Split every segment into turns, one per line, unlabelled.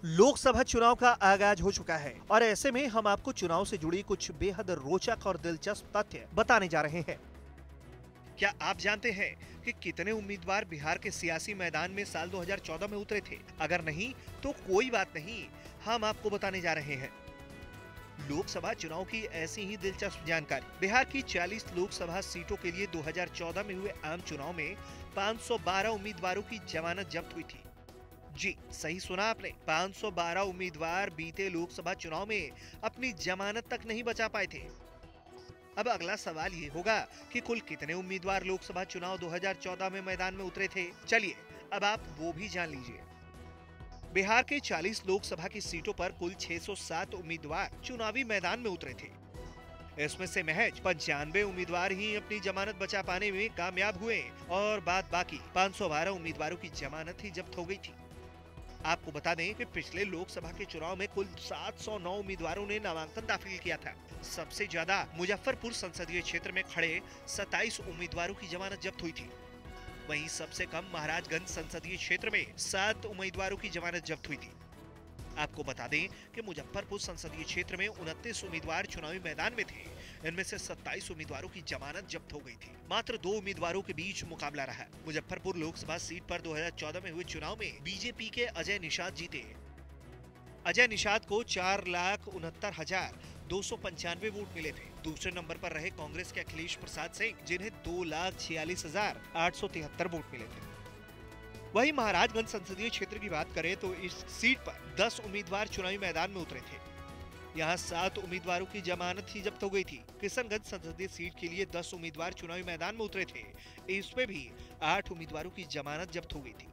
लोकसभा चुनाव का आगाज हो चुका है और ऐसे में हम आपको चुनाव से जुड़ी कुछ बेहद रोचक और दिलचस्प तथ्य बताने जा रहे हैं। क्या आप जानते हैं कि कितने उम्मीदवार बिहार के सियासी मैदान में साल 2014 में उतरे थे? अगर नहीं तो कोई बात नहीं, हम आपको बताने जा रहे हैं। लोकसभा चुनाव की ऐसी ही दिलचस्प जानकारी। बिहार की 40 लोकसभा सीटों के लिए 2014 में हुए आम चुनाव में 512 उम्मीदवारों की जमानत जब्त हुई थी। जी सही सुना आपने, 512 उम्मीदवार बीते लोकसभा चुनाव में अपनी जमानत तक नहीं बचा पाए थे। अब अगला सवाल ये होगा कि कुल कितने उम्मीदवार लोकसभा चुनाव 2014 में मैदान में उतरे थे। चलिए अब आप वो भी जान लीजिए। बिहार के 40 लोकसभा की सीटों पर कुल 607 उम्मीदवार चुनावी मैदान में उतरे थे। इसमें से महज 95 उम्मीदवार ही अपनी जमानत बचा पाने में कामयाब हुए और बाद बाकी 512 उम्मीदवारों की जमानत ही जब्त हो गई थी। आपको बता दें कि पिछले लोकसभा के चुनाव में कुल 709 उम्मीदवारों ने नामांकन दाखिल किया था। सबसे ज्यादा मुजफ्फरपुर संसदीय क्षेत्र में खड़े 27 उम्मीदवारों की जमानत जब्त हुई थी। वहीं सबसे कम महाराजगंज संसदीय क्षेत्र में 7 उम्मीदवारों की जमानत जब्त हुई थी। आपको बता दें कि मुजफ्फरपुर संसदीय क्षेत्र में 29 उम्मीदवार चुनावी मैदान में थे। इनमें से 27 उम्मीदवारों की जमानत जब्त हो गई थी। मात्र 2 उम्मीदवारोर के बीच मुकाबला रहा। मुजफ्फरपुर लोकसभा सीट पर 2014 में हुए चुनाव में बीजेपी के अजय निषाद जीते। अजय निषाद को 4,69,295 वोट मिले थे। दूसरे नंबर पर रहे कांग्रेस के अखिलेश प्रसाद सिंह, जिन्हें 2,46,873 वोट मिले थे। वहीं महाराजगंज संसदीय क्षेत्र की बात करें तो इस सीट पर 10 उम्मीदवार चुनावी मैदान में उतरे थे। यहाँ 7 उम्मीदवारों की जमानत ही जब्त हो गई थी। किशनगंज संसदीय सीट के लिए 10 उम्मीदवार चुनावी मैदान में उतरे थे। इसमें भी 8 उम्मीदवारों की जमानत जब्त हो गई थी।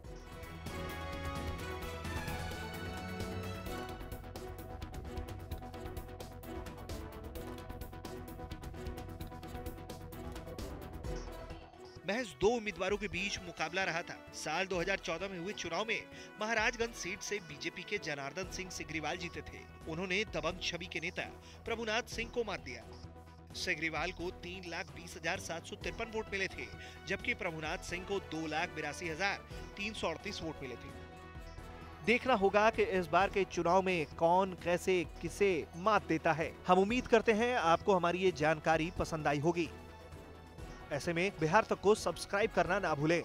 महज 2 उम्मीदवारों के बीच मुकाबला रहा था। साल 2014 में हुए चुनाव में महाराजगंज सीट से बीजेपी के जनार्दन सिंह सिग्रीवाल जीते थे। उन्होंने दबंग छवि के नेता प्रभुनाथ सिंह को मात दिया। सिग्रीवाल को 3,20,753 वोट मिले थे, जबकि प्रभुनाथ सिंह को 2,82,338 वोट मिले थे। देखना होगा कि इस बार के चुनाव में कौन कैसे किसे मात देता है। हम उम्मीद करते हैं आपको हमारी ये जानकारी पसंद आई होगी। ऐसे में बिहार तक को सब्सक्राइब करना ना भूलें।